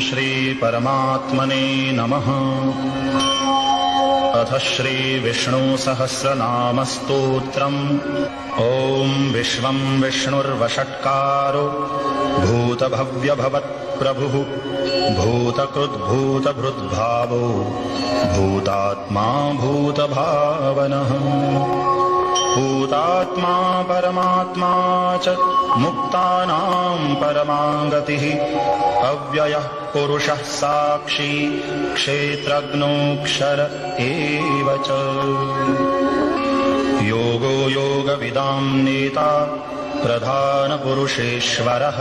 श्री परमात्मने नमः। अथ श्री विष्णु सहस्रनाम स्तोत्रम्। ॐ विश्वं विष्णुर्वषट्कारो भूतभव्यभवत्प्रभुः भूतकृद्भूतभृद्भावो भूतात्मा भूतभावनः भूतात्मा परमात्मा च मुक्तानां परमागतिः अव्ययः पुरुषः साक्षी क्षेत्रज्ञोऽक्षर एव च योगो योगविदां नेता प्रधानपुरुषेश्वरः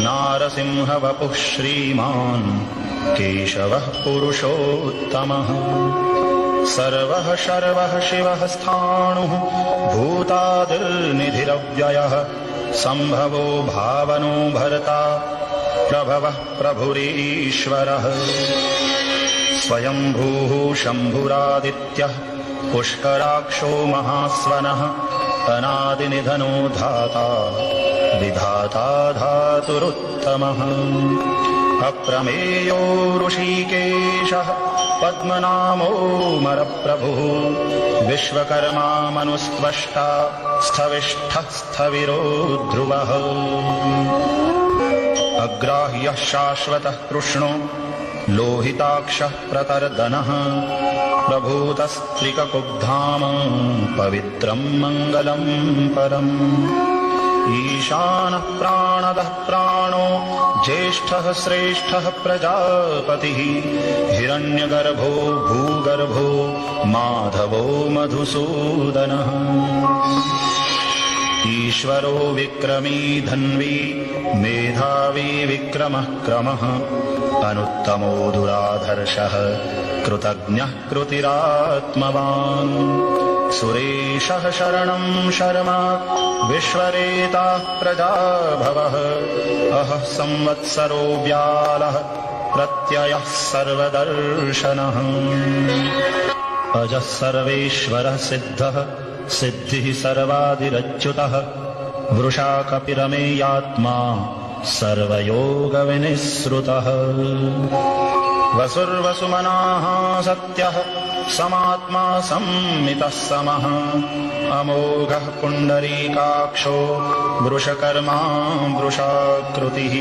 नारसिंहवपुः श्रीमान् केशवः पुरुषोत्तमः सर्वः शर्वः शिवः स्थाणुः भूतादिर्निधिरव्ययः सम्भवो भावनो भर्ता प्रभवः प्रभुरीश्वरः स्वयंभूः शम्भुरादित्यः पुष्कराक्षो महास्वनः अनादिनिधनो धाता विधाता धातुरुत्तमः अप्रमेयो ऋषिकेशः पद्मनामोऽमरप्रभुः विश्वकर्मा मनुस्त्वष्टा स्थविष्ठः स्थविरो ध्रुवः अग्राह्यः शाश्वतः कृष्णो लोहिताक्षः प्रतर्दनः प्रभूतस्त्रिककुब्धाम पवित्रं मङ्गलं परम् ईशानः प्राणदः प्राणो ज्येष्ठः श्रेष्ठः प्रजापतिः हिरण्यगर्भो भूगर्भो माधवो मधुसूदनः ईश्वरो विक्रमी धन्वी मेधावी विक्रमः क्रमः अनुत्तमो दुराधर्षः कृतज्ञः कृतिरात्मवान् सुरेशः शरणं शर्मा विश्वरेताः प्रजाभवः अहः संवत्सरो व्यालः प्रत्ययः सर्वदर्शनः अजः सर्वेश्वरः सिद्धः सिद्धिः सर्वादिरच्युतः वृषा कपिरमेयात्मा सर्वयोगविनिःसृतः वसुर्वसुमनाः सत्यः समात्मा संमितः समः अमोघः पुण्डरीकाक्षो वृषकर्मा वृषाकृतिः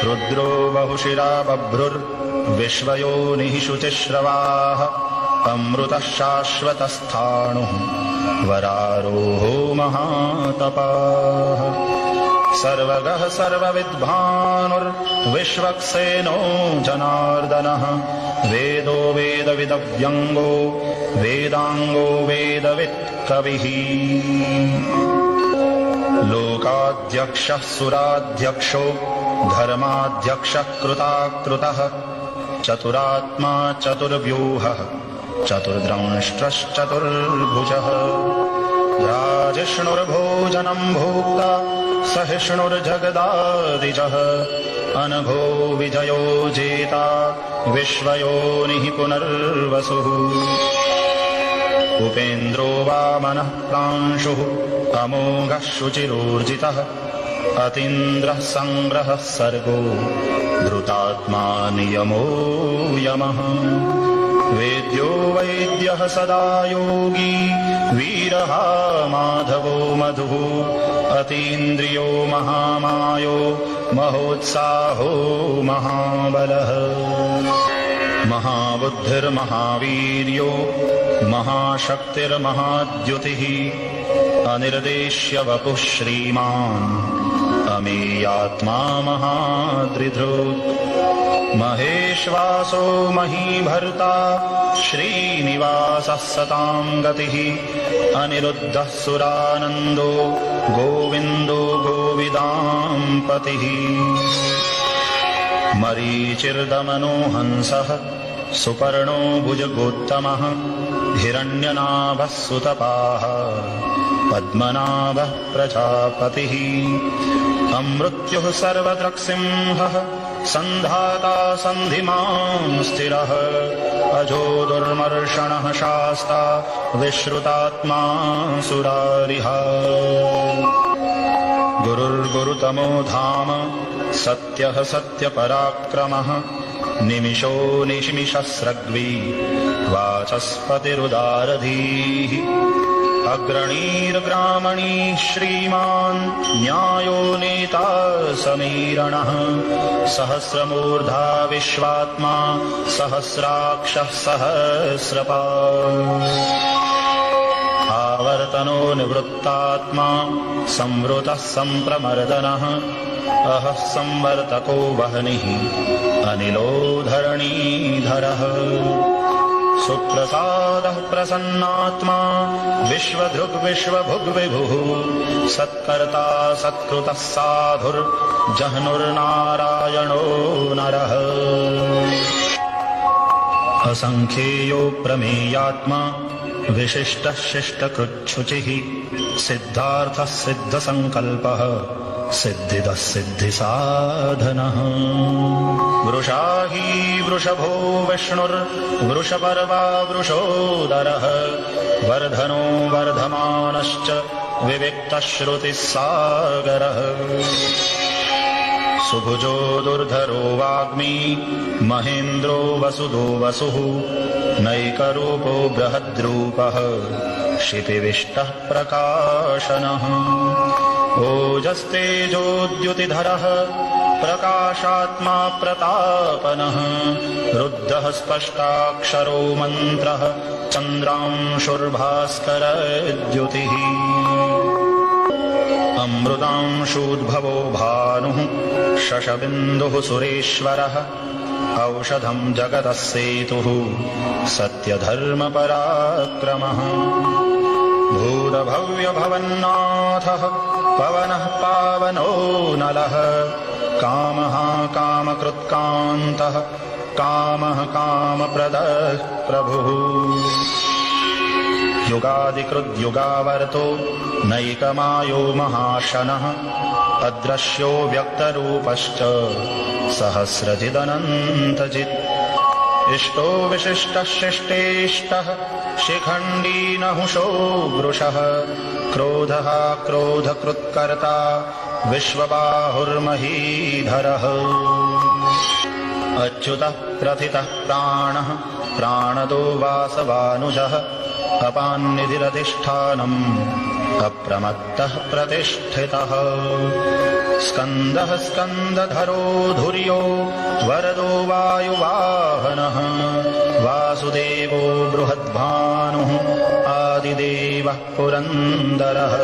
रुद्रो बहुशिरा बभ्रुर्विश्वयोनिः शुचिश्रवाः अमृतः शाश्वतस्थाणुः वरारोहो महातपाः सर्वगः सर्वविद्भानुर्विश्वक्सेनो जनार्दनः वेदो वेदविदव्यङ्गो वेदाङ्गो वेदवित्कविः लोकाध्यक्षः सुराध्यक्षो धर्माध्यक्षः कृताकृतः चतुरात्मा चतुर्व्यूहः चतुर्द्रंष्ट्रश्चतुर्भुजः राजिष्णुर्भोजनं भोक्ता सहिष्णुर्जगदादिजः अनघो विजयो जेता विश्वयोनिः पुनर्वसुः उपेन्द्रो वामनः प्रांशुः अमोघः शुचिरोर्जितः अतीन्द्रः सङ्ग्रहः सर्गो धृतात्मा नियमो यमः वेद्यो वैद्यः सदा योगी वीरः माधवो मधुः अतीन्द्रियो महामायो महोत्साहो महाबलः महाबुद्धिर्महावीर्यो महाशक्तिर्महाद्युतिः अनिर्देश्य वपुः श्रीमान् अमेयात्मा महादृधृक् महेश्वासो महीभर्ता श्रीनिवासः सतां गतिः अनिरुद्धः सुरानन्दो गोविन्दो गोविदां पतिः मरीचिर्दमनो हंसः सुपर्णो भुजगोत्तमः हिरण्यनाभः सुतपाः पद्मनाभः प्रजापतिः अमृत्युः सर्वदृक्सिंहः सन्धाता सन्धिमान् स्थिरः अजो दुर्मर्षणः शास्ता विश्रुतात्मा सुरारिः गुरुर्गुरुतमो धाम सत्यः सत्यपराक्रमः निमिषो निमिषस्रग्वी वाचस्पतिरुदारधीः अग्रणीर्ग्रामणी श्रीमान् न्यायो नेता समीरणः सहस्रमूर्धा विश्वात्मा सहस्राक्षः सहस्रपात् आवर्तनो निवृत्तात्मा संवृतः सम्प्रमर्दनः अहः संवर्तको वह्निः अनिलो धरणीधरः सुप्रसादः प्रसन्नात्मा विश्वधृग्विश्वभुग्विभुः सत्कर्ता सत्कृतः साधुर्जह्नुर्नारायणो नरः असंख्येयो प्रमेयात्मा विशिष्टः शिष्टकृच्छुचिः सिद्धार्थः सिद्धसङ्कल्पः सिद्धिदः सिद्धिसाधनः वृषाही वृषभो विष्णुर्वृषपर्वा वृषोदरः वर्धनो वर्धमानश्च विविक्तश्रुतिः सागरः सुभुजो दुर्धरो वाग्मी महेन्द्रो वसुदो वसुः नैकरूपो बृहद्रूपः क्षितिविष्टः प्रकाशनः ओजस्तेजोद्युतिधरः प्रकाशात्मा प्रतापनः रुद्धः स्पष्टाक्षरो मन्त्रः चन्द्रांशुर्भास्करद्युतिः अमृतांशूद्भवो भानुः शशबिन्दुः सुरेश्वरः औषधं जगतः सेतुः सत्यधर्मपराक्रमः भूतभव्यभवन्नाथः पवनः पावनो नलः कामः कामकृत्कान्तः कामः कामप्रदः प्रभुः युगादिकृद्युगावर्तो नैकमायो महाशनः अदृश्यो व्यक्तरूपश्च सहस्रजिदनन्तजित् इष्टो विशिष्टः शिष्टेष्टः शिखण्डी नहुषो वृषः क्रोधः क्रोधकृत्कर्ता विश्वबाहुर्महीधरः अच्युतः प्रथितः प्राणः प्राणदो वासवानुजः अपान्निधिरधिष्ठानम् अप्रमत्तः प्रतिष्ठितः स्कन्दः स्कन्दधरो धुर्यो वरदो वायुवाहनः वासुदेवो बृहद्भानुः आदिदेवः पुरन्दरः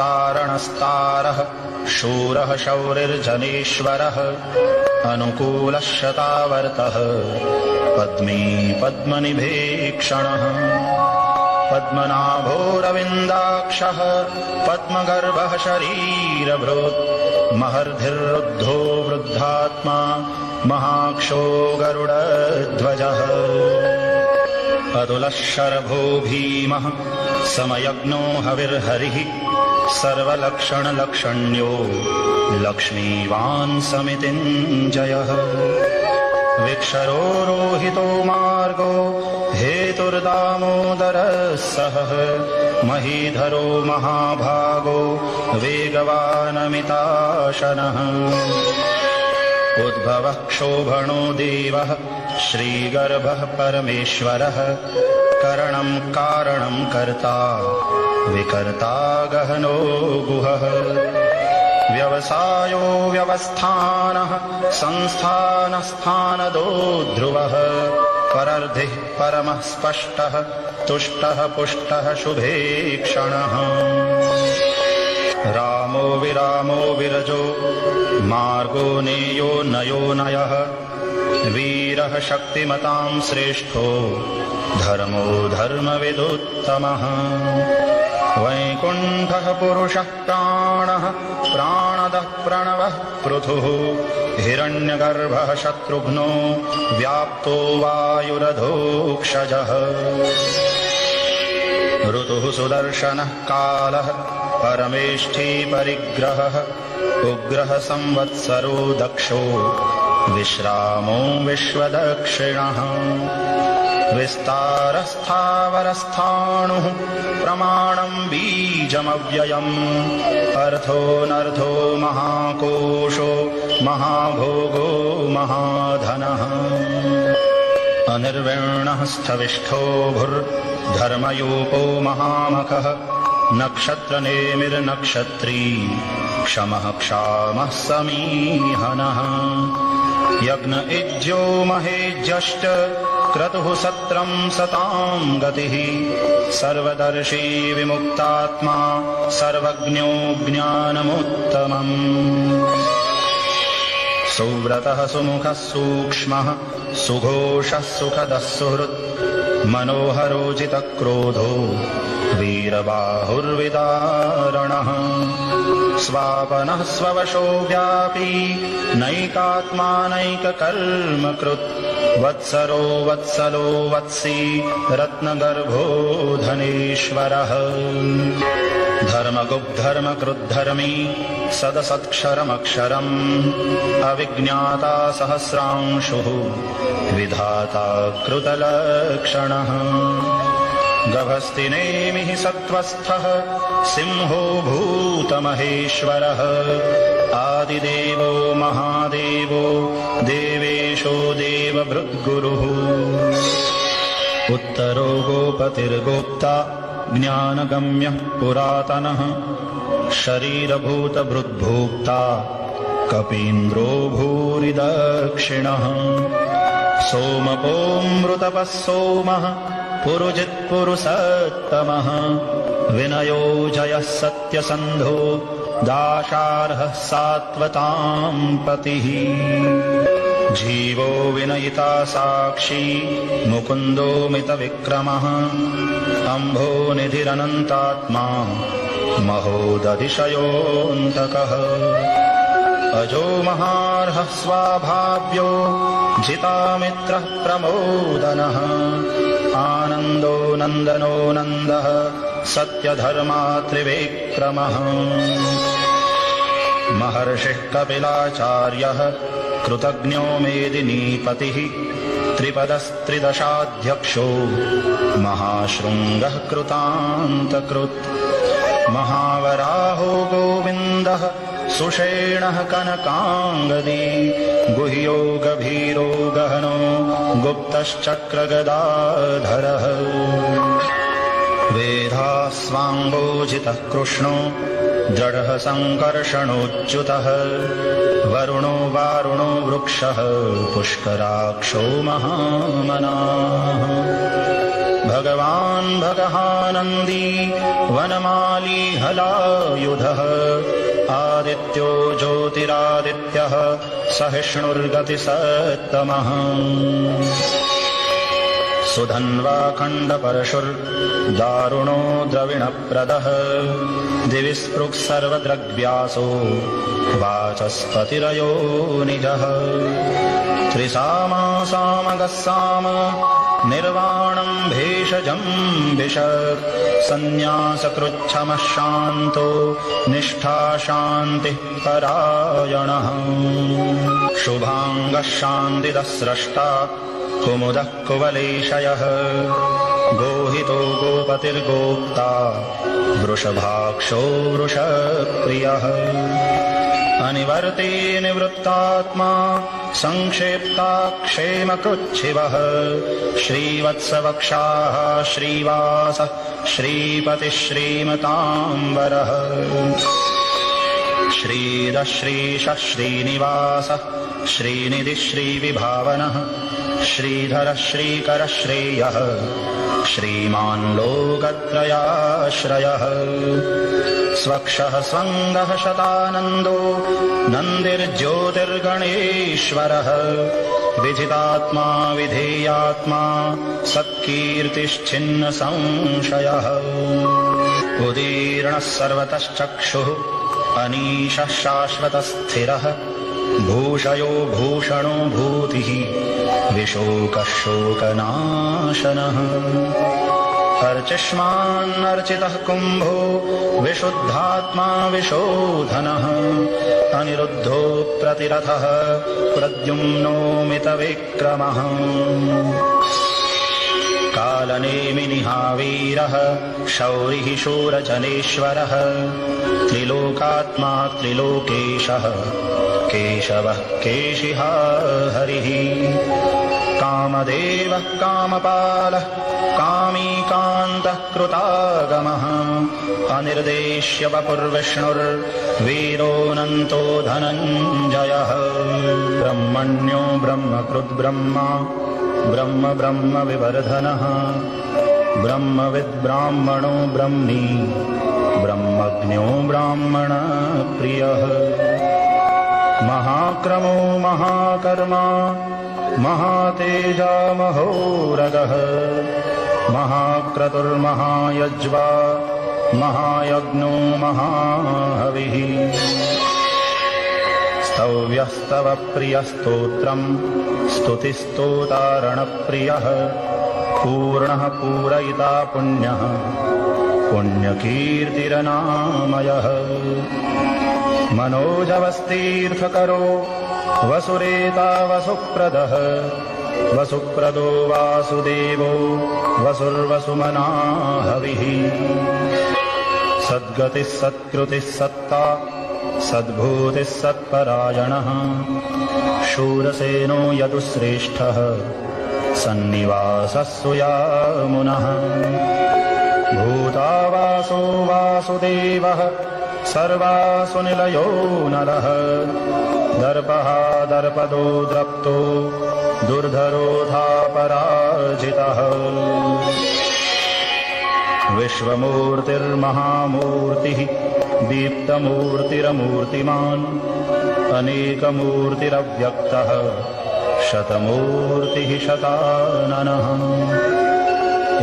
अशोकस्तारणस्तारः शूरः शौरिर्जनेश्वरः अनुकूलः शतावर्तः पद्मी पद्मनिभीक्षणः पद्मनाभोरविन्दाक्षः पद्मगर्भः शरीरभृत् महर्धिरुद्धो वृद्धात्मा महाक्षो गरुडध्वजः अतुलः शरभो भीमः समयज्ञो हविर्हरिः सर्वलक्षणलक्षण्यो लक्ष्मीवान् समितिञ्जयः विक्षरो रोहितो मार्गो हेतुर्दामोदरः सहः महीधरो महाभागो वेगवानमिताशनः उद्भवः क्षोभणो देवः श्रीगर्भः परमेश्वरः करणं कारणं कर्ता विकर्ता गहनो गुहः व्यवसायो व्यवस्थानः संस्थानस्थानदो ध्रुवः परर्धिः परमः स्पष्टः तुष्टः पुष्टः शुभेक्षणः रामो विरामो विरजो मार्गो नेयो नयो नयः वीरः शक्तिमतां श्रेष्ठो धर्मो धर्मविदुत्तमः वैकुण्ठः पुरुषः प्राणः प्राणदः प्रणवः पृथुः हिरण्यगर्भः शत्रुघ्नो व्याप्तो वायुरधोक्षजः ऋतुः सुदर्शनः कालः परमेष्ठी परिग्रहः उग्रः संवत्सरो दक्षो विश्रामो विश्वदक्षिणः विस्तारस्थावरस्थाणुः प्रमाणं बीजमव्ययम् अर्थोऽनर्थो महाकोशो महाभोगो महाधनः अनिर्विण्णः स्थविष्ठो भूर्धर्मयूपो महामखः नक्षत्रनेमिर्नक्षत्री क्षमः क्षामः समीहनः यज्ञ इज्यो महेज्यश्च क्रतुः सत्रं सतां गतिः सर्वदर्शी विमुक्तात्मा सर्वज्ञो ज्ञानमुत्तमम् सुव्रतः सुमुखः सूक्ष्मः सुघोषः सुखदः सुहृत् मनोहरोजितक्रोधो वीरबाहुर्विदारणः स्वापनः स्ववशो व्यापी नैकात्मानैककर्मकृत् वत्सरो वत्सलो वत्सी रत्नगर्भो धनेश्वरः धर्मगुप्धर्मकृद्धर्मी सदसत्क्षरमक्षरम् अविज्ञाता सहस्रांशुः विधाता कृतलक्षणः गभस्तिनेमिः सत्त्वस्थः सिंहो भूतमहेश्वरः आदिदेवो महादेवो देवेशो देवभृद्गुरुः उत्तरो गोपतिर्गोप्ता ज्ञानगम्यः पुरातनः शरीरभूतभृद्भोक्ता कपीन्द्रो भूरिदक्षिणः सोमपोऽमृतपः सोमः पुरुजित्पुरुषोत्तमः विनयो जयः सत्यसन्धो दाशार्हः सात्वतां पतिः जीवो विनयिता साक्षी मुकुन्दो मितविक्रमः अम्भो निधिरनन्तात्मा महोदधिशयोऽन्तकः अजो महार्हः स्वाभाव्यो जितामित्रः प्रमोदनः आनन्दो नन्दनो नन्दः सत्यधर्मा त्रिविक्रमः महर्षिः कपिलाचार्यः कृतज्ञो मेदिनीपतिः त्रिपदस्त्रिदशाध्यक्षो महाशृङ्गः कृतान्तकृत् महावराहो गोविन्दः सुषेणः कनकाङ्गदी गुह्यो गभीरो गहनो गुप्तश्चक्रगदाधरः वेधास्वाङ्गोजितः कृष्णो दृढः सङ्कर्षणोच्युतः वरुणो वारुणो वृक्षः पुष्कराक्षो महामनाः भगवान् भगहानन्दी वनमाली हलायुधः आदित्यो ज्योतिरादित्यः सहिष्णुर्गतिसत्तमः सुधन्वा खण्डपरशुर्दारुणो द्रविणप्रदः दिवि स्पृक् सर्वद्रग्व्यासो वाचस्पतिरयो निजः त्रिसामा सामगः साम निर्वाणं भेषजं विशत् सन्न्यासकृच्छमः शान्तो निष्ठा शान्तिः परायणः शुभाङ्गः शान्तिदः स्रष्टा कुमुदः कुवलेशयः गोहितो गोपतिर्गोप्ता वृषभाक्षो वृषप्रियः अनिवर्ते निवृत्तात्मा संक्षेप्ता क्षेमकृच्छिवः श्रीवत्सवक्षाः श्रीवासः श्रीपतिः श्रीमताम्बरः श्रीधः श्रीशः श्रीनिवासः श्रीनिधिः श्रीविभावनः श्रीधरः श्रीकरः श्रेयः श्रीमान् लोकत्रयाश्रयः स्वक्षः स्वङ्गः शतानन्दो नन्दिर्ज्योतिर्गणेश्वरः विजितात्मा विधेयात्मा सत्कीर्तिश्चिन्न संशयः उदीर्णः सर्वतश्चक्षुः अनीशः शाश्वतस्थिरः भूषयो भूषणो भूतिः विशोकः शोकनाशनः अर्चिष्मान्नर्चितः कुम्भो विशुद्धात्मा विशोधनः अनिरुद्धो प्रतिरथः प्रद्युम्नो मितविक्रमः कालनेमिनिहावीरः शौरिः शूरजनेश्वरः त्रिलोकात्मा त्रिलोकेशः केशवः केशिहा हरिः कामदेवः कामपालः कामीकान्तः कृतागमः अनिर्देश्य वपुर्विष्णुर्वीरोऽनन्तो धनञ्जयः ब्रह्मण्यो ब्रह्मकृद्ब्रह्मा ब्रह्म ब्रह्म विवर्धनः ब्रह्मविद्ब्राह्मणो ब्रह्मी ब्रह्मज्ञो ब्राह्मणप्रियः महाक्रमो महाकर्मा महातेजा महोरगः महाक्रतुर्महायज्वा महायज्ञो महाहविः स्तव्यस्तव प्रियस्तोत्रम् स्तुतिस्तोतारणप्रियः पूर्णः पूरयिता पुण्यः पुण्यकीर्तिरनामयः मनोजवस्तीर्थकरो वसुरेता वसुप्रदः वसुप्रदो वासुदेवो वसुर्वसुमना हविः सद्गतिः सत्कृतिः सत्ता सद्भूतिः सत्परायणः शूरसेनो यदुश्रेष्ठः सन्निवासः सुयामुनः भूतावासो वासुदेवः सर्वासु निलयो नरः दर्पः दर्पदो द्रप्तो दुर्धरोधा पराजितः विश्वमूर्तिर्महामूर्तिः दीप्तमूर्तिरमूर्तिमान् अनेकमूर्तिरव्यक्तः शतमूर्तिः शताननः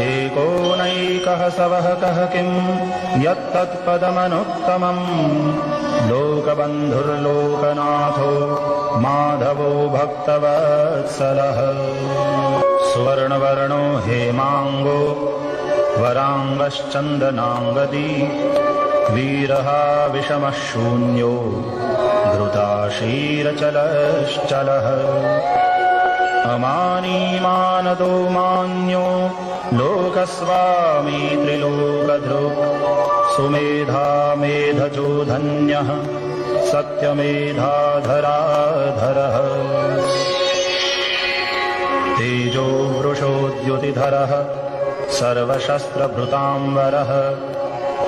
एकोनैकः सवहकः किं यत्तत्पदमनुत्तमम् लोकबन्धुर्लोकनाथो माधवो भक्तवत्सलः सुवर्णवर्णो हेमाङ्गो वराङ्गश्चन्दनाङ्गदी वीरः विषमः शून्यो धृताशीरचलश्चलः अमानीमानदो मान्यो लोकस्वामी त्रिलोकधृक् सुमेधा मेधजो धन्यः सत्यमेधाधराधरः तेजो वृषोद्युतिधरः सर्वशस्त्रभृताम्बरः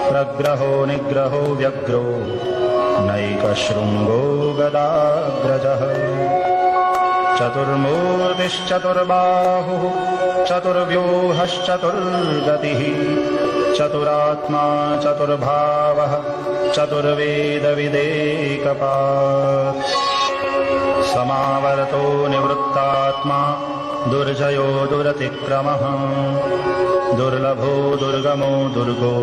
प्रग्रहो निग्रहो व्यग्रो नैकशृङ्गो गदाग्रजः चतुर्मूर्तिश्चतुर्बाहुः चतुर्व्यूहश्चतुर्गतिः चतुरात्मा चतुर्भावः चतुर्वेदविदेकपात् समावर्तो निवृत्तात्मा दुर्जयो दुरतिक्रमः दुर्लभो दुर्गमो दुर्गो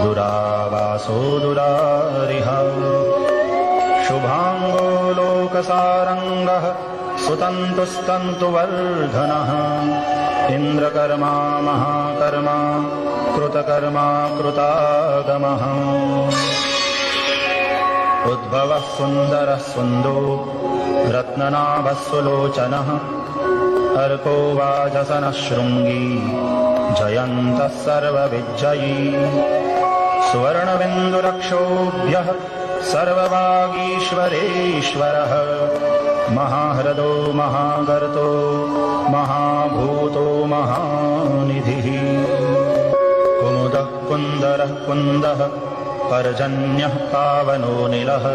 दुरावासो दुरारिः शुभाङ्गो लोकसारङ्गः सुतन्तुस्तन्तुवर्धनः इन्द्रकर्मा महाकर्मा कृतकर्मा कृतागमः उद्भवः सुन्दरः सुन्दो रत्ननाभः सुलोचनः अर्को वाजसनः शृङ्गी जयन्तः सर्वविजयी सुवर्णबिन्दुरक्षोभ्यः सर्ववागीश्वरेश्वरः महाह्रदो महागर्तो महाभूतो महानिधिः कुमुदः कुन्दरः कुन्दः पर्जन्यः पावनो निलः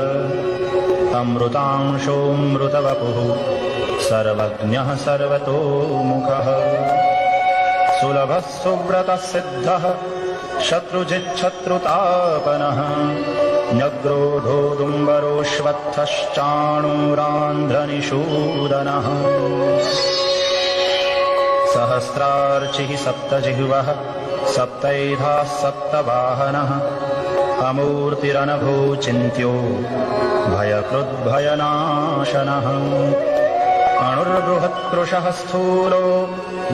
अमृतांशोऽमृतवपुः सर्वज्ञः सर्वतोमुखः सुलभः सुव्रतः सिद्धः शत्रुजिच्छत्रुतापनः न्यग्रोधो दुम्बरोऽश्वत्थश्चाणूरान्ध्रनिषूदनः सहस्रार्चिः सप्तजिह्वः सप्तैधाः सप्तवाहनः अमूर्तिरनभूचिन्त्यो भयकृद्भयनाशनः अणुर्बृहत्कृशः स्थूलो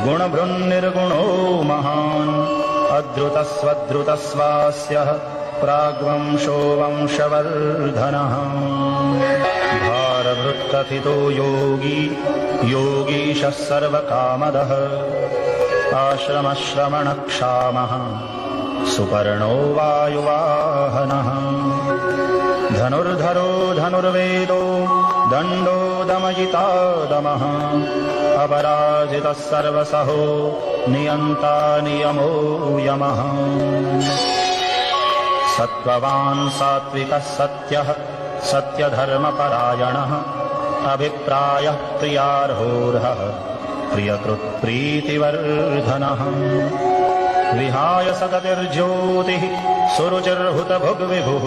गुणभृन्निर्गुणो महान् अद्रुतस्वद्रुतस्वास्यः प्राग्वंशो वंशवर्धनः भारभृत्कथितो योगी योगीशः सर्वकामदः आश्रमश्रमणक्षामः सुपर्णो वायुवाहनः धनुर्धरो धनुर्वेदो दण्डो दमयिता दमः अपराजितः सर्वसहो नियन्ता नियमो यमः सत्त्ववान् सात्विकः सत्यः सत्यधर्मपरायणः अभिप्रायः प्रियार्होर्हः प्रियकृत्प्रीतिवर्धनः विहाय सगतिर्ज्योतिः सुरुचिर्हुतभुग्विभुः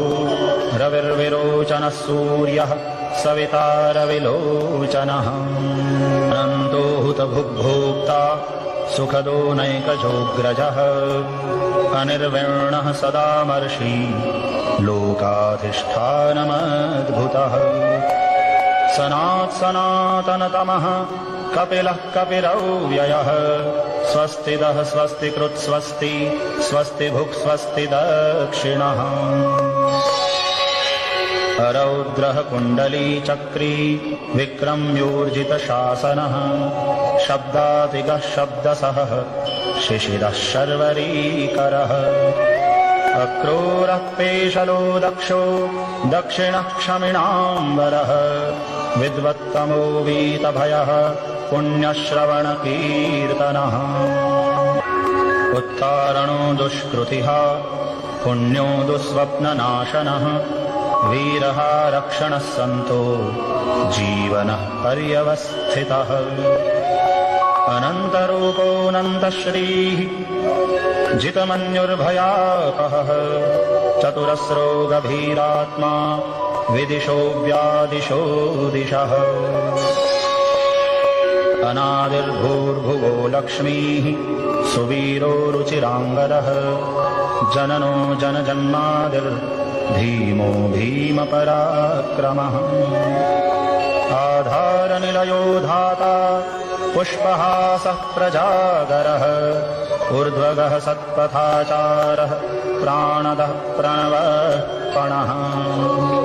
रविर्विरोचनः सूर्यः सविता रविलोचनः अनन्तो हुतभुग्भोक्ता सुखदो नैकजोऽग्रजः अनिर्विण्णः सदामर्षि लोकाधिष्ठानमद्भुतः सनातनतमः कपिलः कपिरव्ययः स्वस्तिदः स्वस्तिकृत् स्वस्ति स्वस्तिभुक् स्वस्ति दक्षिणः रौद्रः कुण्डली चक्री विक्रम्योर्जितशासनः शब्दातिगः शब्दसहः शिशिरः शर्वरीकरः अक्रूरः पेशलो दक्षो दक्षिणः क्षमिणाम्बरः विद्वत्तमो वीतभयः पुण्यश्रवणकीर्तनः उत्तारणो दुष्कृतिः पुण्यो दुःस्वप्ननाशनः वीरः रक्षणः सन्तो जीवनः पर्यवस्थितः अनन्तरूपोऽनन्तश्रीः जितमन्युर्भयापहः चतुरस्रो गभीरात्मा विदिशो व्यादिशो दिशः अनादिर्भूर्भुवो लक्ष्मीः सुवीरो रुचिराङ्गदः जननो जनजन्मादिर्भीमो भीमपराक्रमः आधारनिलयो धाता पुष्पहासः प्रजागरः ऊर्ध्वगः सत्पथाचारः प्राणदः प्रणवपणः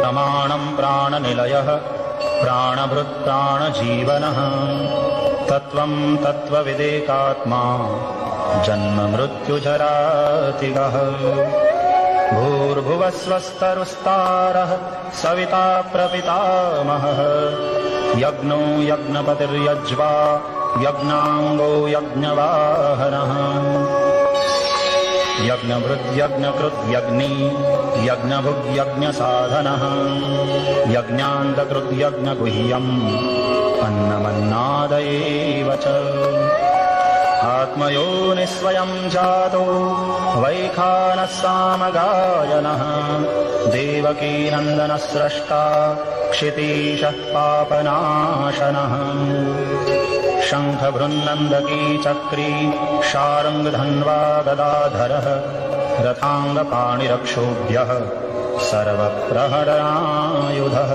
प्रमाणं प्राणनिलयः प्राणभृत्प्राणजीवनः तत्त्वं तत्त्वविदेकात्मा जन्ममृत्युजरातिगः भूर्भुवस्वस्तरुस्तारः सविता प्रपितामहः यज्ञो यज्ञपतिर्यज्वा यज्ञाङ्गो यज्ञवाहनः यज्ञभृद्यज्ञकृद्यज्ञी यज्ञभुग्यज्ञसाधनः यज्ञान्तकृद्यज्ञगुह्यम् अन्नमन्नादयेव च आत्मयोनिस्वयं जातो वैखानः सामगायनः देवकीनन्दनः स्रष्टा क्षितीशः पापनाशनः शङ्खभृन्नन्दकी चक्री शार्ङ्गधन्वा गदाधरः रथाङ्गपाणिरक्षोभ्यः सर्वप्रहरणायुधः